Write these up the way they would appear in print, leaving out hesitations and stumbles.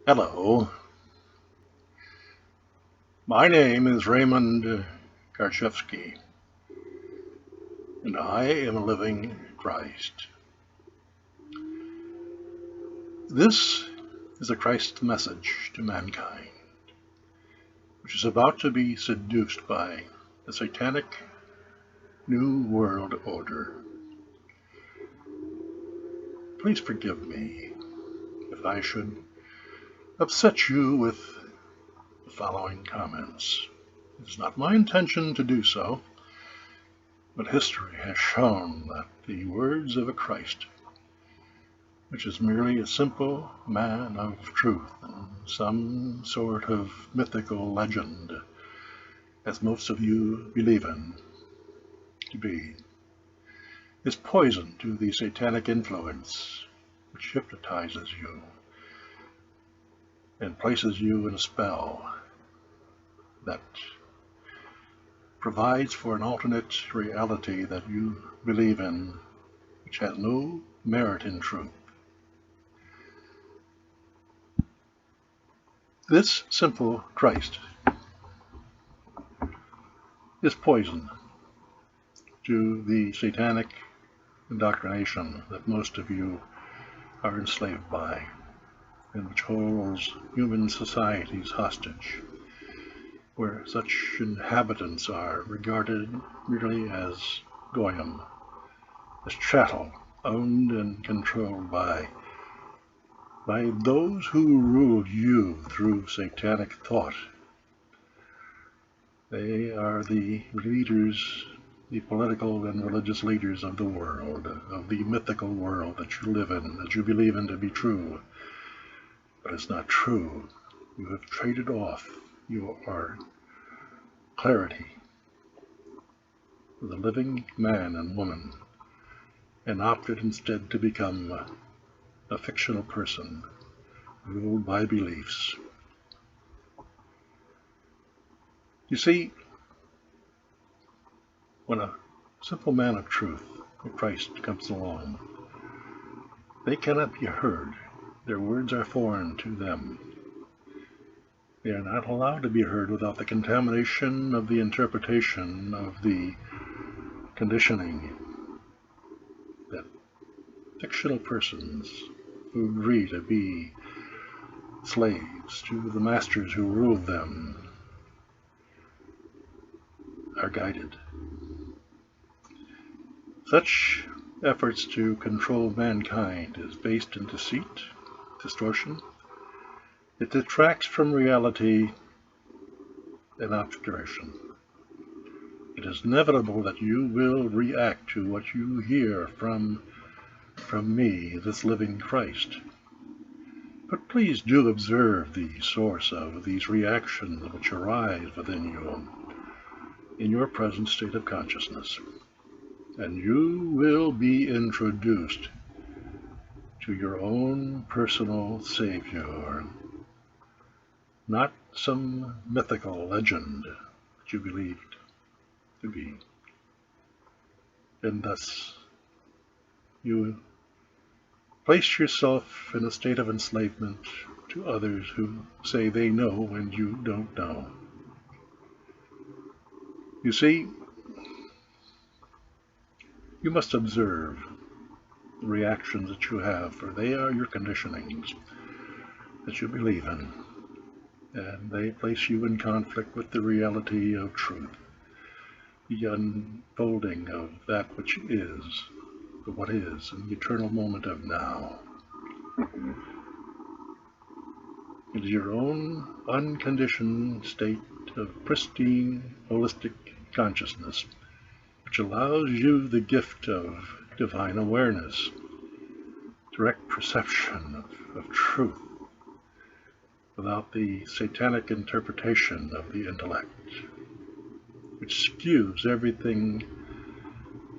Hello, my name is Raymond Karchevsky, and I am a living Christ. This is a Christ message to mankind, which is about to be seduced by the satanic New World Order. Please forgive me if I should upset you with the following comments. It is not my intention to do so, but history has shown that the words of a Christ, which is merely a simple man of truth and some sort of mythical legend, as most of you believe in to be, is poison to the satanic influence which hypnotizes you and places you in a spell that provides for an alternate reality that you believe in, which has no merit in truth. This simple Christ is poison to the satanic indoctrination that most of you are enslaved by, and which holds human societies hostage, where such inhabitants are regarded merely as goyim, as chattel, owned and controlled by those who rule you through satanic thought. They are the leaders, the political and religious leaders of the world, of the mythical world that you live in, that you believe in to be true. But it's not true. You have traded off your clarity for the living man and woman, and opted instead to become a fictional person ruled by beliefs. You see, when a simple man of truth, Christ, comes along, they cannot be heard. Their words are foreign to them. They are not allowed to be heard without the contamination of the interpretation of the conditioning that fictional persons who agree to be slaves to the masters who rule them are guided. Such efforts to control mankind is based in deceit, distortion. It detracts from reality and obscuration. It is inevitable that you will react to what you hear from me, this living Christ. But please do observe the source of these reactions which arise within you in your present state of consciousness, and you will be introduced to your own personal Savior, not some mythical legend that you believed to be. And thus you place yourself in a state of enslavement to others who say they know and you don't know. You see, you must observe the reactions that you have, for they are your conditionings that you believe in, and they place you in conflict with the reality of truth, the unfolding of that which is, of what is, in the eternal moment of now. It is your own unconditioned state of pristine, holistic consciousness which allows you the gift of divine awareness, direct perception of truth, without the satanic interpretation of the intellect, which skews everything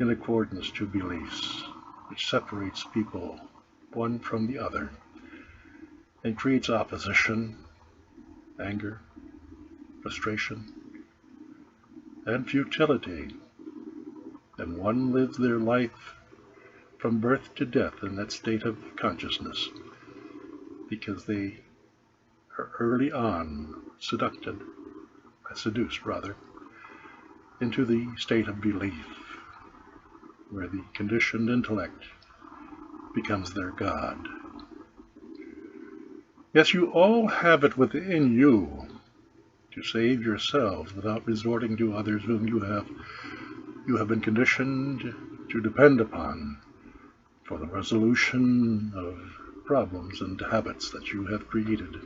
in accordance to beliefs, which separates people one from the other, and creates opposition, anger, frustration, and futility. And one lives their life from birth to death in that state of consciousness, because they are early on seduced, into the state of belief, where the conditioned intellect becomes their God. Yes, you all have it within you to save yourselves without resorting to others whom you have been conditioned to depend upon for the resolution of problems and habits that you have created,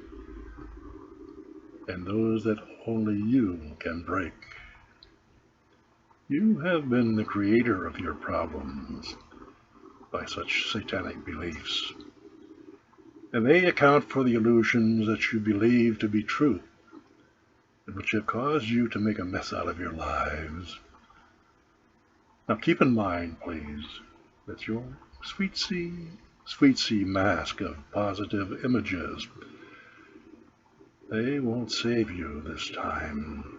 and those that only you can break. You have been the creator of your problems by such satanic beliefs, and they account for the illusions that you believe to be truth, and which have caused you to make a mess out of your lives. Now keep in mind, please, that your sweet sea mask of positive images, they won't save you this time.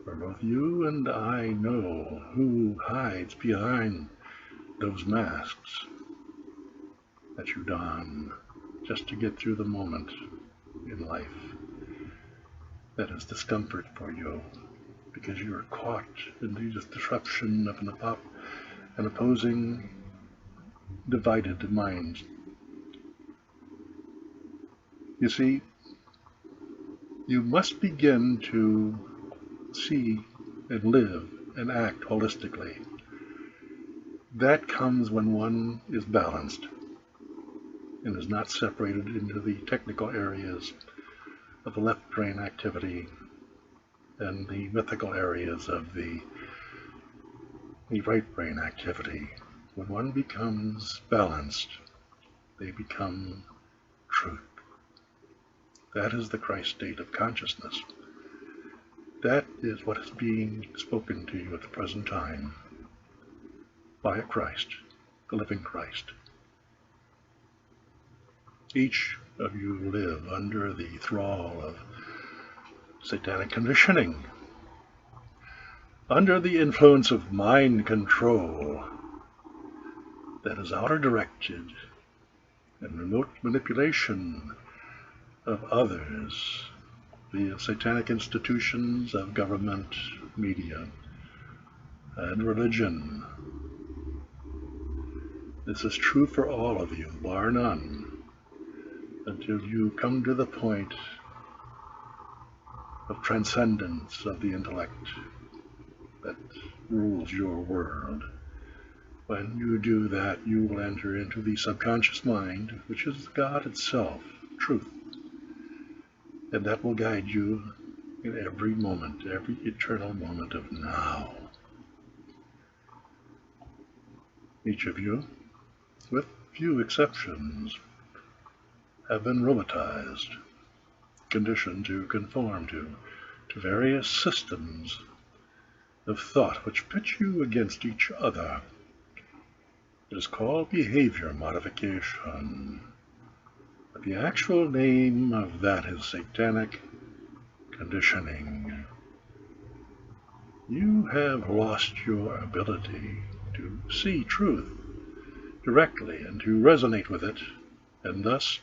For both you and I know who hides behind those masks that you don just to get through the moment in life that is discomfort for you, because you are caught in the disruption of an opposing, divided mind. You see, you must begin to see and live and act holistically. That comes when one is balanced and is not separated into the technical areas of the left brain activity and the mythical areas of the right brain activity. When one becomes balanced, they become truth. That is the Christ state of consciousness. That is what is being spoken to you at the present time by a Christ, the living Christ. Each of you live under the thrall of satanic conditioning, under the influence of mind control that is outer-directed and remote manipulation of others via satanic institutions of government, media, and religion. This is true for all of you, bar none, until you come to the point of transcendence of the intellect that rules your world. When you do that, you will enter into the subconscious mind, which is God itself, truth. And that will guide you in every moment, every eternal moment of now. Each of you, with few exceptions, have been robotized, conditioned to conform to various systems of thought which pit you against each other. It is called behavior modification. But the actual name of that is satanic conditioning. You have lost your ability to see truth directly and to resonate with it, and thus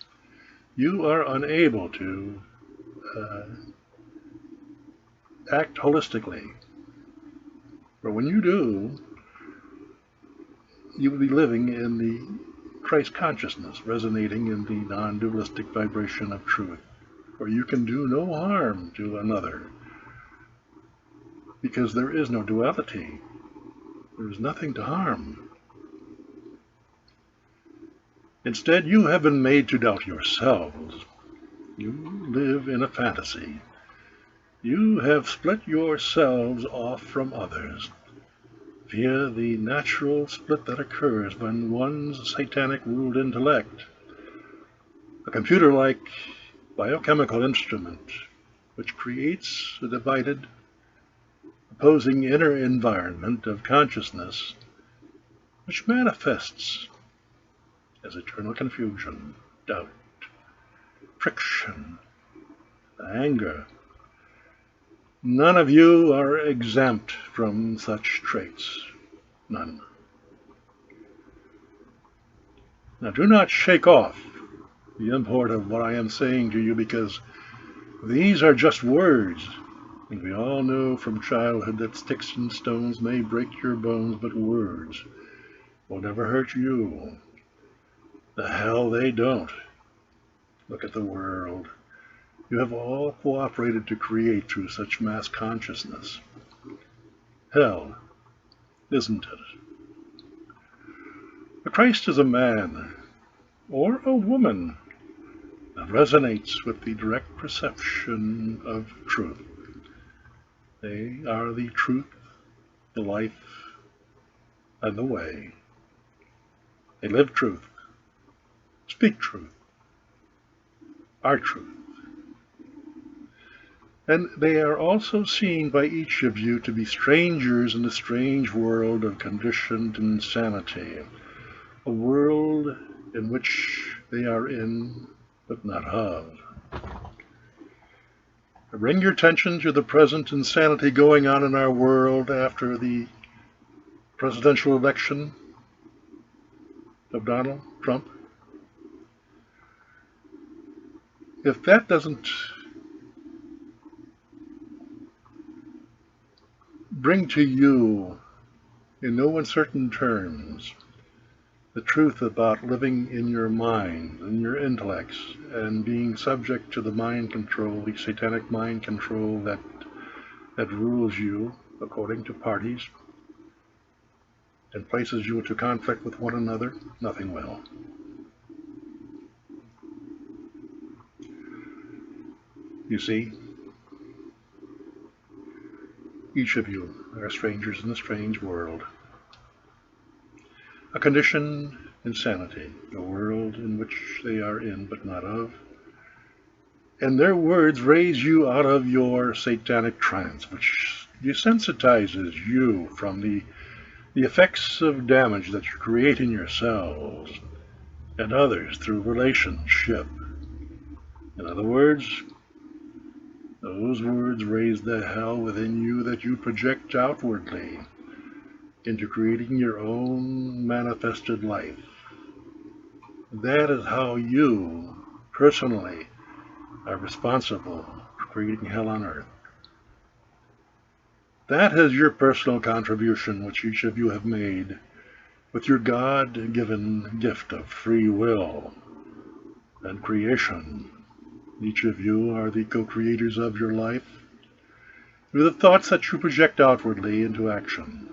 you are unable to act holistically. For when you do, you will be living in the Christ consciousness, resonating in the non-dualistic vibration of truth, where you can do no harm to another, because there is no duality. There is nothing to harm. Instead, you have been made to doubt yourselves. You live in a fantasy. You have split yourselves off from others via the natural split that occurs when one's satanic-ruled intellect, a computer-like biochemical instrument which creates a divided, opposing inner environment of consciousness, which manifests as eternal confusion, doubt, friction, anger. None of you are exempt from such traits. None. Now do not shake off the import of what I am saying to you, because These are just words, and we all know from childhood that sticks and stones may break your bones, but words will never hurt you. The hell they don't. Look at the world. You have all cooperated to create through such mass consciousness. Hell, isn't it? But Christ is a man, or a woman, that resonates with the direct perception of truth. They are the truth, the life, and the way. They live truth, speak truth, are truth. And they are also seen by each of you to be strangers in the strange world of conditioned insanity, a world in which they are in but not of. Bring your attention to the present insanity going on in our world after the presidential election of Donald Trump. If that doesn't bring to you, in no uncertain terms, the truth about living in your mind and your intellects and being subject to the mind control, the satanic mind control that rules you according to parties and places you into conflict with one another, nothing will. You see, each of you are strangers in a strange world. A conditioned insanity, a world in which they are in but not of. And their words raise you out of your satanic trance, which desensitizes you from the effects of damage that you create in yourselves and others through relationship. In other words, those words raise the hell within you that you project outwardly into creating your own manifested life. That is how you, personally, are responsible for creating hell on earth. That is your personal contribution which each of you have made with your God-given gift of free will and creation. Each of you are the co-creators of your life through the thoughts that you project outwardly into action.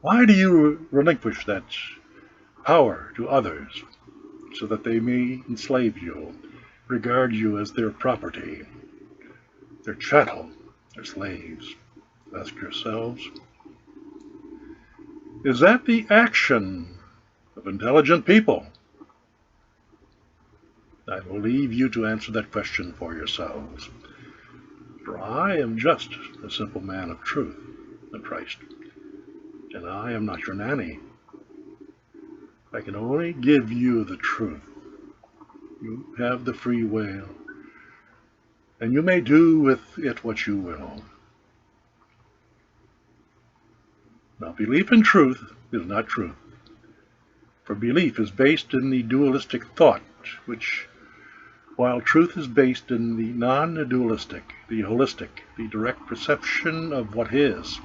Why do you relinquish that power to others so that they may enslave you, regard you as their property, their chattel, their slaves? Ask yourselves, is that the action of intelligent people? I will leave you to answer that question for yourselves, for I am just a simple man of truth in Christ, and I am not your nanny. I can only give you the truth. You have the free will, and you may do with it what you will. Now, belief in truth is not truth, for belief is based in the dualistic thought, which, while truth is based in the non-dualistic, the holistic, the direct perception of what is.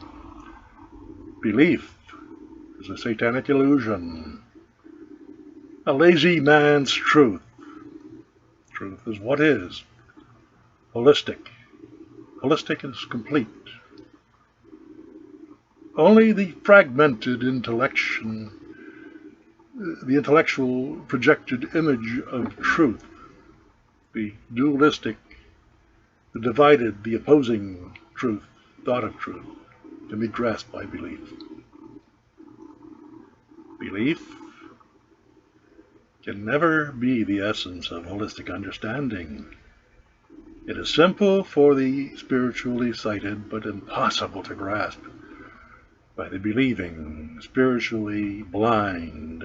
Belief is a satanic illusion, a lazy man's truth. Truth is what is. Holistic. Holistic is complete. Only the fragmented the intellectual projected image of truth, the dualistic, the divided, the opposing truth, thought of truth, can be grasped by belief. Belief can never be the essence of holistic understanding. It is simple for the spiritually sighted, but impossible to grasp by the believing, spiritually blind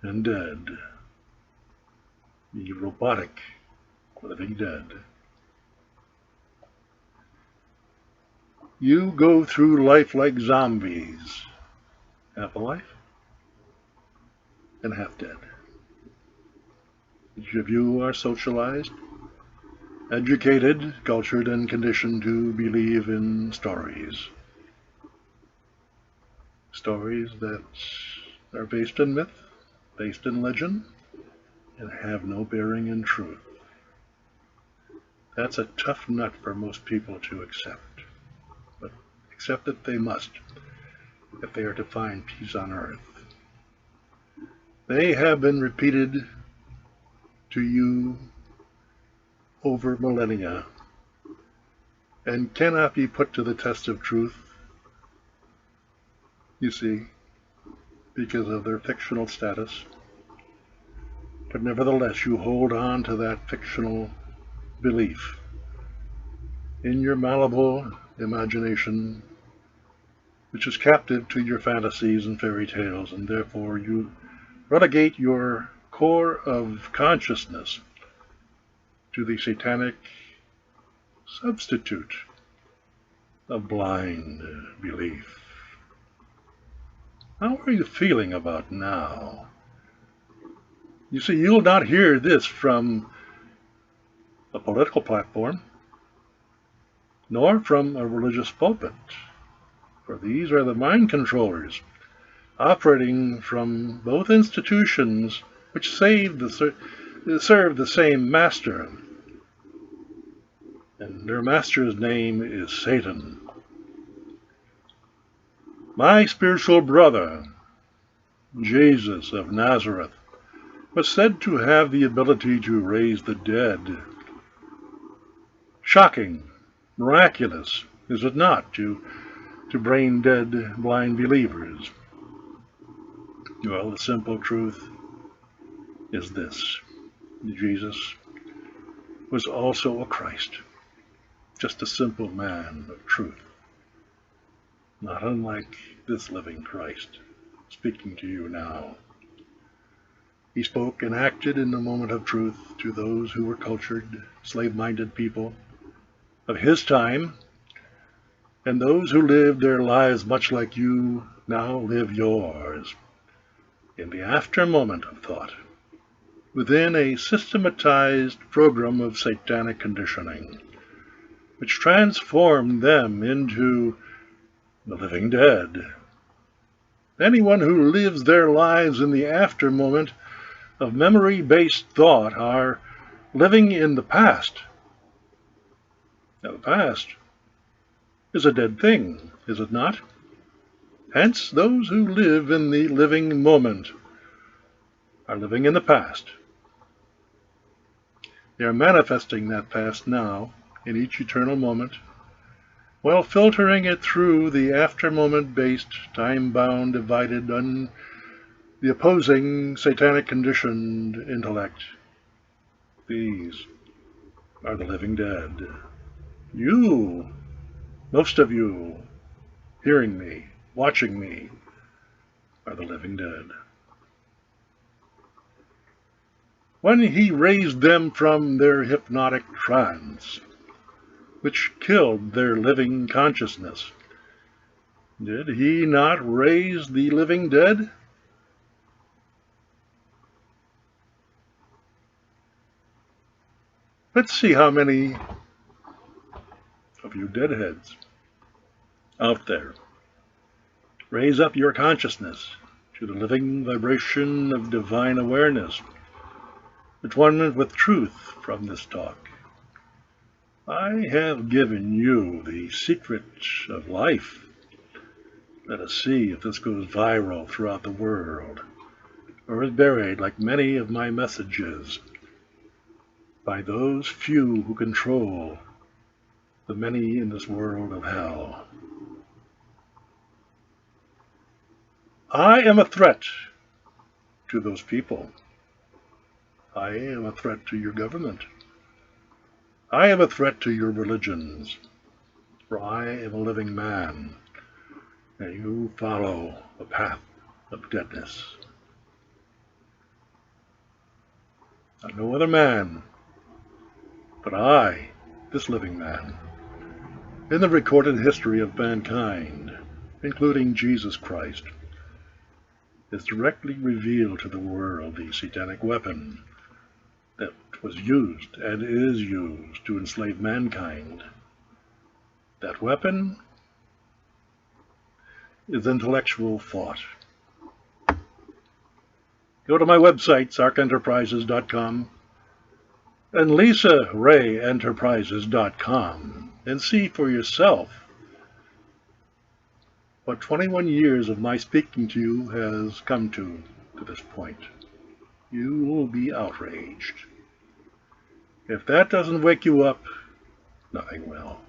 and dead, the robotic living dead. You go through life like zombies, half alive and half dead. Each of you are socialized, educated, cultured, and conditioned to believe in stories. Stories that are based in myth, based in legend, and have no bearing in truth. That's a tough nut for most people to accept, but accept that they must if they are to find peace on earth. They have been repeated to you over millennia and cannot be put to the test of truth, you see, because of their fictional status. But nevertheless, you hold on to that fictional belief in your malleable imagination, which is captive to your fantasies and fairy tales, and therefore you relegate your core of consciousness to the satanic substitute of blind belief. How are you feeling about now? You see, you'll not hear this from a political platform, nor from a religious pulpit, for these are the mind controllers operating from both institutions which serve the same master, and their master's name is Satan. My spiritual brother, Jesus of Nazareth, was said to have the ability to raise the dead. Shocking, miraculous, is it not, to brain-dead blind believers? Well, the simple truth is this. Jesus was also a Christ, just a simple man of truth, not unlike this living Christ speaking to you now. He spoke and acted in the moment of truth to those who were cultured, slave-minded people of his time, and those who lived their lives much like you now live yours, in the after moment of thought, within a systematized program of satanic conditioning, which transformed them into the living dead. Anyone who lives their lives in the after moment of memory-based thought are living in the past. Now, the past is a dead thing, is it not? Hence, those who live in the living moment are living in the past. They are manifesting that past now in each eternal moment, while filtering it through the after-moment-based, time-bound, divided, the opposing, satanic-conditioned intellect. These are the living dead. You, most of you, hearing me, watching me, are the living dead. When he raised them from their hypnotic trance, which killed their living consciousness, did he not raise the living dead? Let's see how many of you deadheads out there raise up your consciousness to the living vibration of divine awareness, at one with truth from this talk. I have given you the secret of life. Let us see if this goes viral throughout the world, or is buried, like many of my messages, by those few who control the many in this world of hell. I am a threat to those people. I am a threat to your government. I am a threat to your religions, for I am a living man, and you follow a path of deadness. Not no other man, but I, this living man, in the recorded history of mankind, including Jesus Christ, is directly revealed to the world the satanic weapon that was used and is used to enslave mankind. That weapon is intellectual thought. Go to my website, sarkenterprises.com, and lisarayenterprises.com, and see for yourself what 21 years of my speaking to you has come to this point. You will be outraged. If that doesn't wake you up, nothing will.